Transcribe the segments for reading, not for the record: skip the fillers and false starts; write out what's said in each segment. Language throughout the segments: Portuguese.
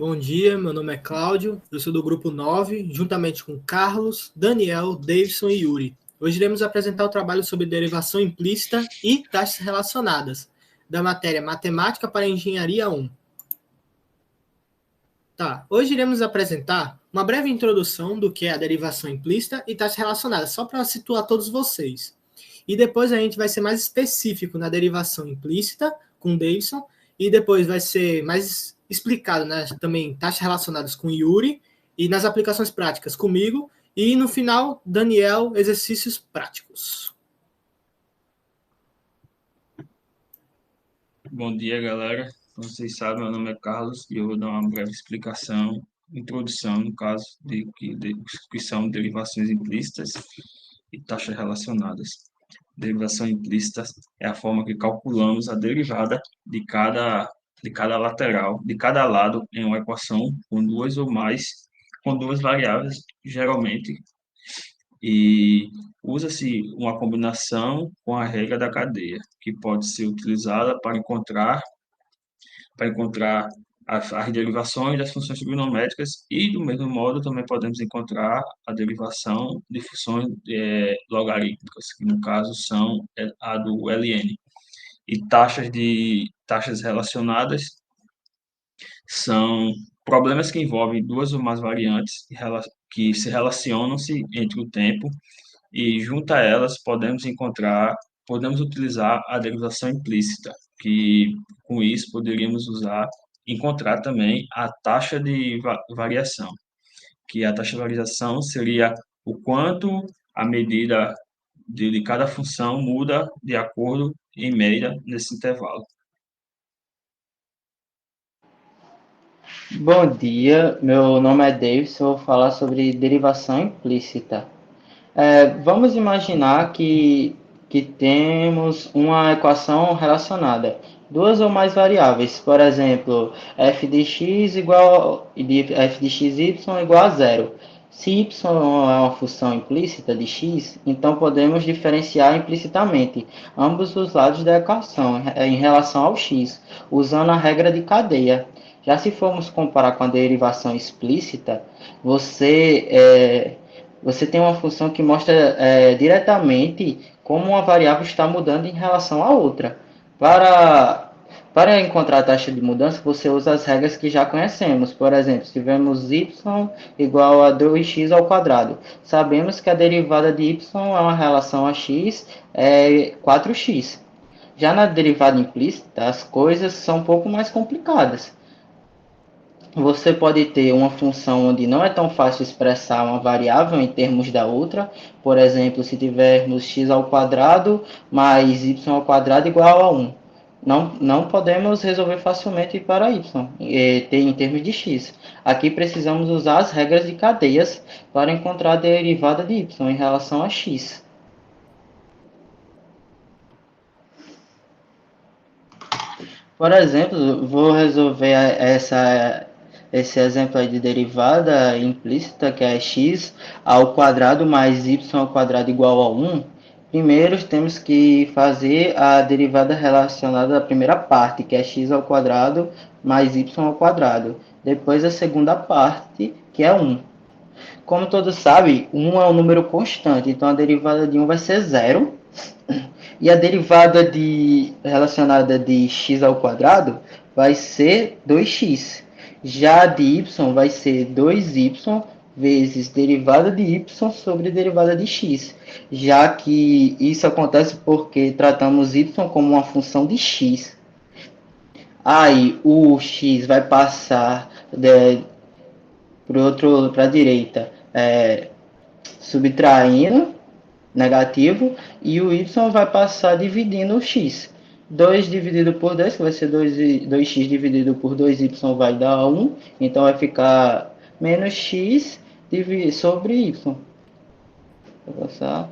Bom dia, meu nome é Cláudio, eu sou do grupo 9, juntamente com Carlos, Daniel, Davidson e Yuri. Hoje iremos apresentar o trabalho sobre derivação implícita e taxas relacionadas, da matéria Matemática para Engenharia 1. Hoje iremos apresentar uma breve introdução do que é a derivação implícita e taxas relacionadas, só para situar todos vocês. E depois a gente vai ser mais específico na derivação implícita, com o Davidson, e depois vai ser mais explicado, né, também taxas relacionadas com o Yuri, e nas aplicações práticas comigo, e no final, Daniel, exercícios práticos. Bom dia, galera. Como vocês sabem, meu nome é Carlos e eu vou dar uma breve explicação, introdução, no caso, que são derivações implícitas e taxas relacionadas. Derivação implícita é a forma que calculamos a derivada de cada lateral, de cada lado em uma equação com duas ou mais, com duas variáveis, geralmente, e usa-se uma combinação com a regra da cadeia, que pode ser utilizada para encontrar as derivações das funções trigonométricas e, do mesmo modo, também podemos encontrar a derivação de funções logarítmicas, que, no caso, são a do ln. E taxas relacionadas são problemas que envolvem duas ou mais variantes que se relacionam-se entre o tempo e, junto a elas, podemos utilizar a derivação implícita, que com isso poderíamos encontrar também a taxa de variação, que a taxa de variação seria o quanto a medida de cada função muda de acordo, em média, nesse intervalo. Bom dia, meu nome é Davidson, eu vou falar sobre derivação implícita. Vamos imaginar que temos uma equação relacionada, duas ou mais variáveis, por exemplo, f de x f de xy igual a zero. Se y é uma função implícita de x, então podemos diferenciar implicitamente ambos os lados da equação em relação ao x, usando a regra de cadeia. Já se formos comparar com a derivação explícita, você tem uma função que mostra diretamente como uma variável está mudando em relação à outra. Para encontrar a taxa de mudança, você usa as regras que já conhecemos. Por exemplo, se tivermos y igual a 2x ao quadrado, sabemos que a derivada de y é uma relação a x, é 4x. Já na derivada implícita, as coisas são um pouco mais complicadas. Você pode ter uma função onde não é tão fácil expressar uma variável em termos da outra. Por exemplo, se tivermos x ao quadrado mais y ao quadrado igual a 1. Não podemos resolver facilmente para y, em termos de x. Aqui precisamos usar as regras de cadeias para encontrar a derivada de y em relação a x. Por exemplo, vou resolver esse exemplo aí de derivada implícita, que é x ao quadrado mais y ao quadrado igual a 1. Primeiro, temos que fazer a derivada relacionada à primeira parte, que é x ao quadrado mais y ao quadrado. Depois, a segunda parte, que é 1. Como todos sabem, 1 é um número constante, então a derivada de 1 vai ser 0. E a derivada relacionada de x ao quadrado vai ser 2x. Já a de y vai ser 2y vezes derivada de y sobre derivada de x, já que isso acontece porque tratamos y como uma função de x. Aí o x vai passar para a direita, subtraindo negativo, e o y vai passar dividindo o x. 2 dividido por 2, que vai ser 2x dividido por 2y vai dar 1, então vai ficar menos x sobre y. Vou passar.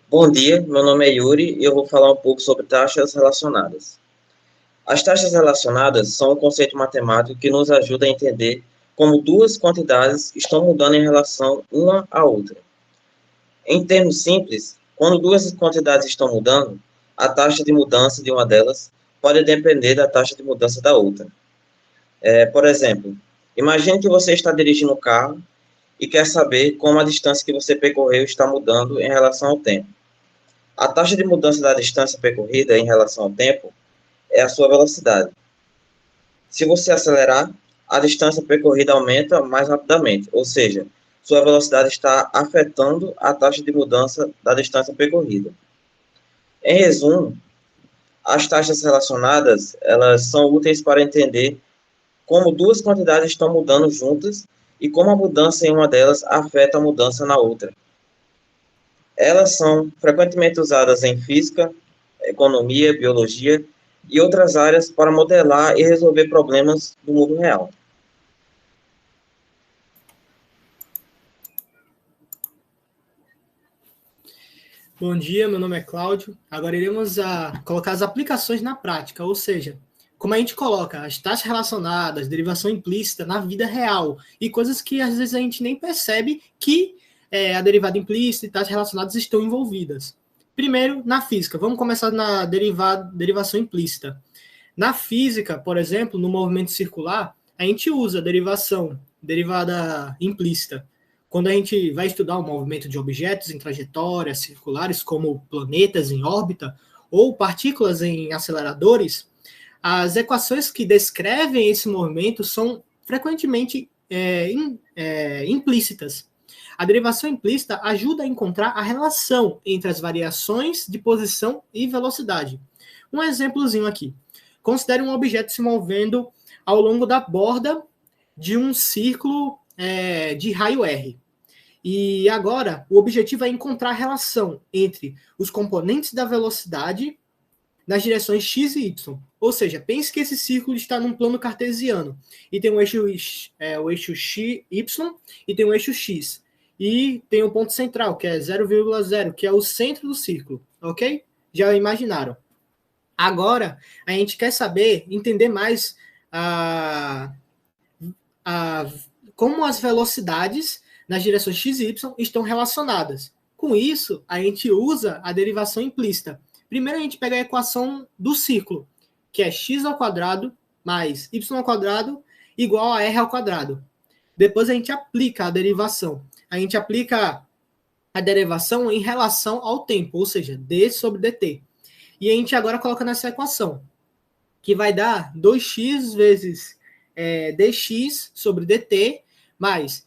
Bom dia, meu nome é Yuri e eu vou falar um pouco sobre taxas relacionadas. As taxas relacionadas são um conceito matemático que nos ajuda a entender como duas quantidades estão mudando em relação uma à outra. Em termos simples, quando duas quantidades estão mudando, a taxa de mudança de uma delas pode depender da taxa de mudança da outra. Por exemplo, imagine que você está dirigindo um carro e quer saber como a distância que você percorreu está mudando em relação ao tempo. A taxa de mudança da distância percorrida em relação ao tempo é a sua velocidade. Se você acelerar, a distância percorrida aumenta mais rapidamente, ou seja, sua velocidade está afetando a taxa de mudança da distância percorrida. Em resumo, as taxas relacionadas, elas são úteis para entender como duas quantidades estão mudando juntas e como a mudança em uma delas afeta a mudança na outra. Elas são frequentemente usadas em física, economia, biologia e outras áreas para modelar e resolver problemas do mundo real. Bom dia, meu nome é Cláudio. Agora iremos colocar as aplicações na prática, ou seja, como a gente coloca as taxas relacionadas, derivação implícita na vida real e coisas que às vezes a gente nem percebe que a derivada implícita e taxas relacionadas estão envolvidas. Primeiro, na física. Vamos começar na derivação implícita. Na física, por exemplo, no movimento circular, a gente usa a derivada implícita. Quando a gente vai estudar o movimento de objetos em trajetórias circulares, como planetas em órbita ou partículas em aceleradores, as equações que descrevem esse movimento são frequentemente implícitas. A derivação implícita ajuda a encontrar a relação entre as variações de posição e velocidade. Um exemplozinho aqui. Considere um objeto se movendo ao longo da borda de um círculo de raio R. E agora, o objetivo é encontrar a relação entre os componentes da velocidade nas direções x e y. Ou seja, pense que esse círculo está num plano cartesiano e tem o eixo y e tem o eixo x. E tem o ponto central, que é 0,0, que é o centro do círculo, ok? Já imaginaram? Agora, a gente quer entender mais como as velocidades nas direções x e y estão relacionadas. Com isso, a gente usa a derivação implícita. Primeiro, a gente pega a equação do círculo, que é x² mais y² igual a r². Depois, a gente aplica a derivação. A gente aplica a derivação em relação ao tempo, ou seja, d sobre dt. E a gente agora coloca nessa equação, que vai dar 2x vezes dx sobre dt, mais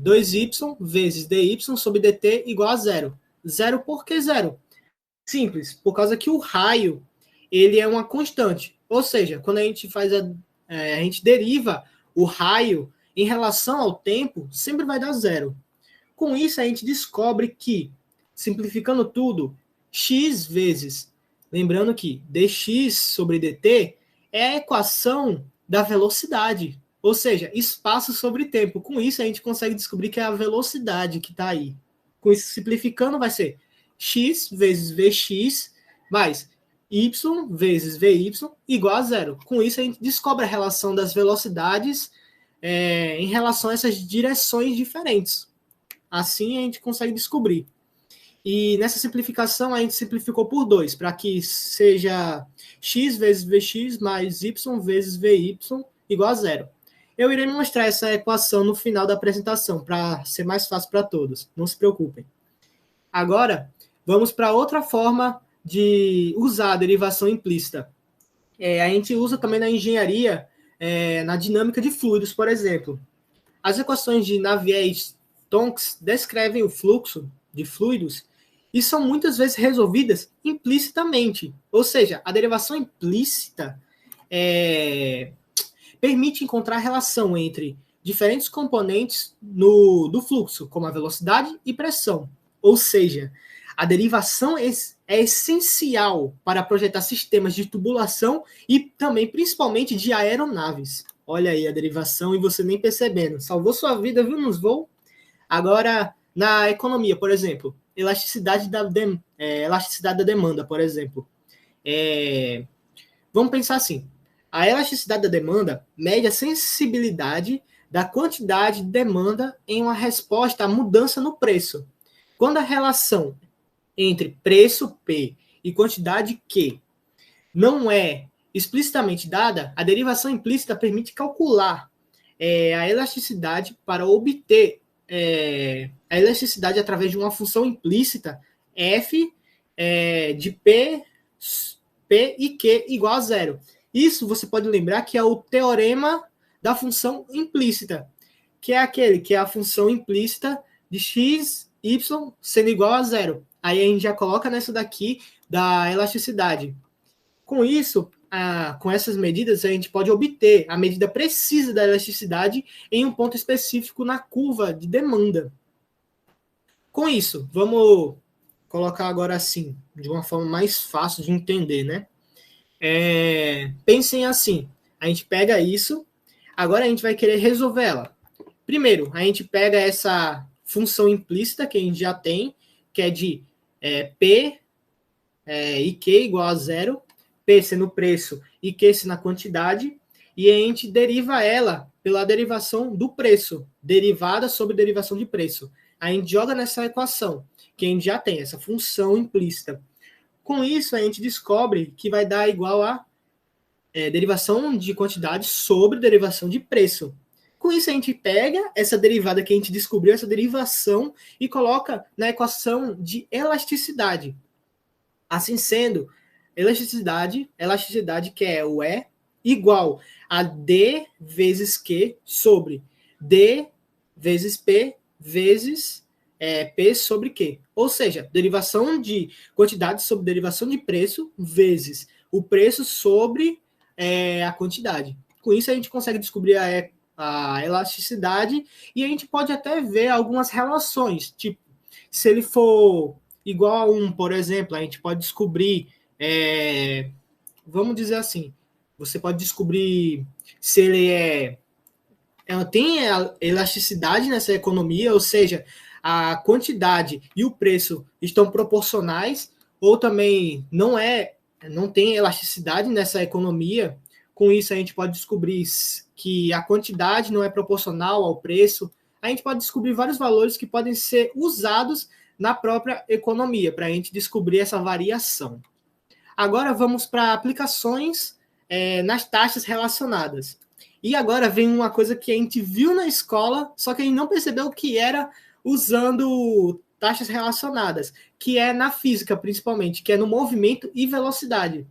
2y vezes dy sobre dt igual a zero. Zero por que zero? Simples, por causa que o raio ele é uma constante. Ou seja, quando a gente a gente deriva o raio em relação ao tempo, sempre vai dar zero. Com isso, a gente descobre que, simplificando tudo, x vezes, lembrando que dx sobre dt é a equação da velocidade, ou seja, espaço sobre tempo. Com isso, a gente consegue descobrir que é a velocidade que está aí. Com isso, simplificando, vai ser x vezes vx mais y vezes vy igual a zero. Com isso, a gente descobre a relação das velocidades em relação a essas direções diferentes. Assim, a gente consegue descobrir. E nessa simplificação, a gente simplificou por 2, para que seja x vezes vx mais y vezes vy igual a zero. Eu irei mostrar essa equação no final da apresentação, para ser mais fácil para todos. Não se preocupem. Agora, vamos para outra forma de usar a derivação implícita. A gente usa também na engenharia, na dinâmica de fluidos, por exemplo. As equações de Navier-Stokes descrevem o fluxo de fluidos e são muitas vezes resolvidas implicitamente. Ou seja, a derivação implícita permite encontrar relação entre diferentes componentes do fluxo, como a velocidade e pressão. Ou seja, a derivação é essencial para projetar sistemas de tubulação e também, principalmente, de aeronaves. Olha aí a derivação e você nem percebendo. Salvou sua vida, viu, nos voos? Agora, na economia, por exemplo, elasticidade da demanda, por exemplo. Vamos pensar assim. A elasticidade da demanda mede a sensibilidade da quantidade de demanda em uma resposta à mudança no preço. Quando a relação entre preço P e quantidade que não é explicitamente dada, a derivação implícita permite calcular a elasticidade para obter a elasticidade através de uma função implícita f de P e Q igual a zero. Isso você pode lembrar que é o teorema da função implícita, que é a função implícita de x, y sendo igual a zero. Aí a gente já coloca nessa daqui da elasticidade. Com isso, com essas medidas, a gente pode obter a medida precisa da elasticidade em um ponto específico na curva de demanda. Com isso, vamos colocar agora assim, de uma forma mais fácil de entender, né? Pensem assim, a gente pega isso, agora a gente vai querer resolver ela. Primeiro, a gente pega essa função implícita que a gente já tem, que é de P e Q igual a zero, P sendo o preço e Q sendo a quantidade, e a gente deriva ela pela derivação do preço, derivada sobre derivação de preço. A gente joga nessa equação, que a gente já tem, essa função implícita. Com isso, a gente descobre que vai dar igual a derivação de quantidade sobre derivação de preço. Com isso, a gente pega essa derivada que a gente descobriu, essa derivação, e coloca na equação de elasticidade. Assim sendo, elasticidade que é o E, igual a D vezes Q sobre D vezes P vezes P sobre Q. Ou seja, derivação de quantidade sobre derivação de preço vezes o preço sobre a quantidade. Com isso, a gente consegue descobrir a elasticidade e a gente pode até ver algumas relações. Tipo, se ele for igual a 1, por exemplo, a gente pode descobrir, vamos dizer assim, você pode descobrir se ele ela tem elasticidade nessa economia, ou seja, a quantidade e o preço estão proporcionais, ou também não tem elasticidade nessa economia. Com isso, a gente pode descobrir que a quantidade não é proporcional ao preço. A gente pode descobrir vários valores que podem ser usados na própria economia, para a gente descobrir essa variação. Agora vamos para aplicações nas taxas relacionadas. E agora vem uma coisa que a gente viu na escola, só que a gente não percebeu que era usando taxas relacionadas, que é na física principalmente, que é no movimento e velocidade.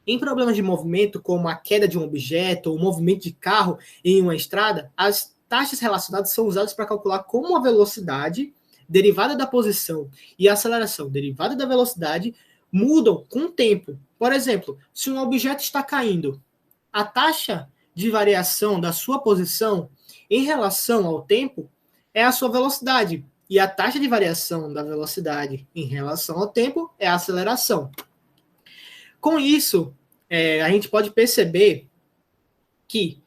Em problemas de movimento, como a queda de um objeto ou o movimento de carro em uma estrada, as taxas relacionadas são usadas para calcular como a velocidade derivada da posição e a aceleração derivada da velocidade mudam com o tempo. Por exemplo, se um objeto está caindo, a taxa de variação da sua posição em relação ao tempo é a sua velocidade, e a taxa de variação da velocidade em relação ao tempo é a aceleração. Com isso, a gente pode perceber que,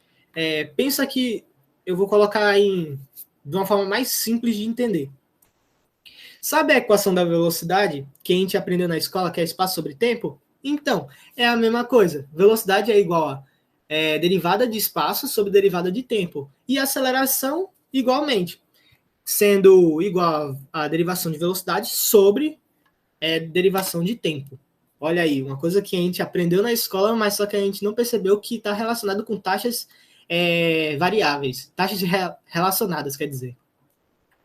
pensa que eu vou colocar de uma forma mais simples de entender. Sabe a equação da velocidade que a gente aprendeu na escola, que é espaço sobre tempo? Então, é a mesma coisa. Velocidade é igual a derivada de espaço sobre derivada de tempo. E aceleração, igualmente, sendo igual a derivação de velocidade sobre derivação de tempo. Olha aí, uma coisa que a gente aprendeu na escola, mas só que a gente não percebeu que está relacionado com taxas variáveis, taxas relacionadas, quer dizer.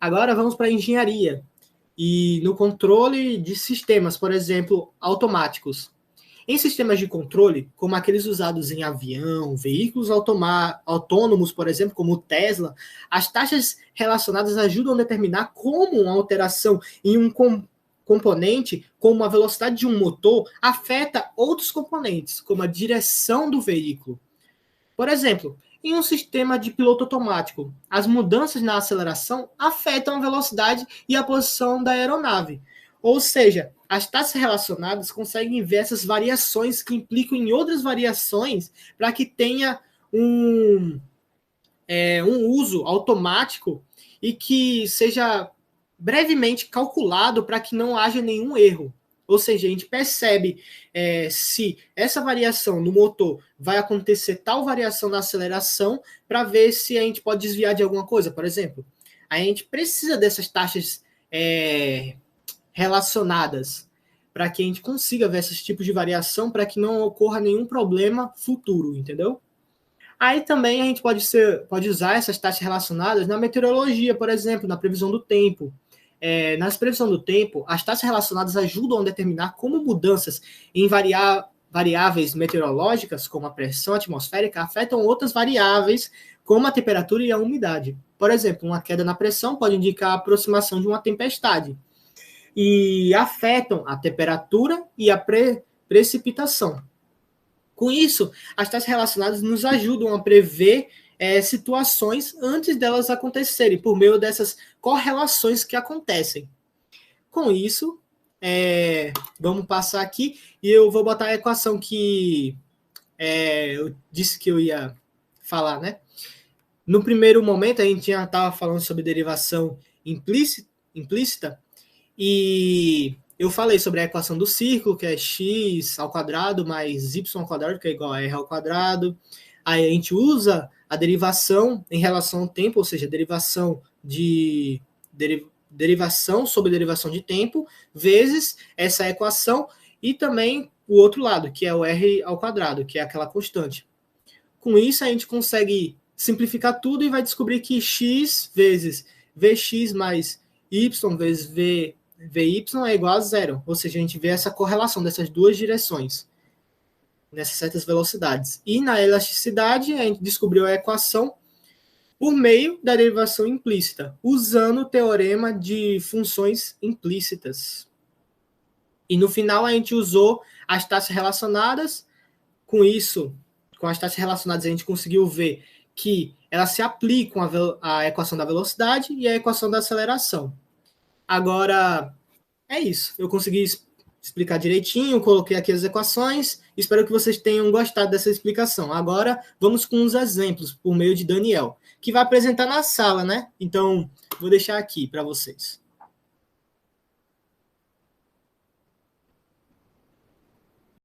Agora vamos para a engenharia. E no controle de sistemas, por exemplo, automáticos. Em sistemas de controle, como aqueles usados em avião, veículos autônomos, por exemplo, como o Tesla, as taxas relacionadas ajudam a determinar como uma alteração em um componente, como a velocidade de um motor, afeta outros componentes, como a direção do veículo. Por exemplo, em um sistema de piloto automático, as mudanças na aceleração afetam a velocidade e a posição da aeronave. Ou seja, as taxas relacionadas conseguem ver essas variações que implicam em outras variações para que tenha um uso automático e que seja brevemente calculado para que não haja nenhum erro. Ou seja, a gente percebe se essa variação no motor vai acontecer tal variação na aceleração para ver se a gente pode desviar de alguma coisa, por exemplo. A gente precisa dessas taxas relacionadas para que a gente consiga ver esses tipos de variação para que não ocorra nenhum problema futuro, entendeu? Aí também a gente pode usar essas taxas relacionadas na meteorologia, por exemplo, na previsão do tempo. Nas previsões do tempo, as taxas relacionadas ajudam a determinar como mudanças em variáveis meteorológicas, como a pressão atmosférica, afetam outras variáveis, como a temperatura e a umidade. Por exemplo, uma queda na pressão pode indicar a aproximação de uma tempestade e afetam a temperatura e a precipitação. Com isso, as taxas relacionadas nos ajudam a prever situações antes delas acontecerem, por meio dessas correlações que acontecem. Com isso, vamos passar aqui e eu vou botar a equação que eu disse que eu ia falar, né? No primeiro momento, a gente já estava falando sobre derivação implícita e eu falei sobre a equação do círculo, que é x ao quadrado mais y ao quadrado, que é igual a r ao quadrado. Aí a gente usa a derivação em relação ao tempo, ou seja, derivação sobre derivação de tempo, vezes essa equação, e também o outro lado, que é o r ao quadrado, que é aquela constante. Com isso, a gente consegue simplificar tudo e vai descobrir que x vezes vx mais y vezes vy é igual a zero. Ou seja, a gente vê essa correlação dessas duas direções, nessas certas velocidades. E na elasticidade, a gente descobriu a equação por meio da derivação implícita, usando o teorema de funções implícitas. E no final, a gente usou as taxas relacionadas. Com isso, com as taxas relacionadas, a gente conseguiu ver que elas se aplicam à equação da velocidade e à equação da aceleração. Agora, é isso. Eu consegui explicar direitinho, coloquei aqui as equações. Espero que vocês tenham gostado dessa explicação. Agora, vamos com os exemplos por meio de Daniel, que vai apresentar na sala, né? Então, vou deixar aqui para vocês.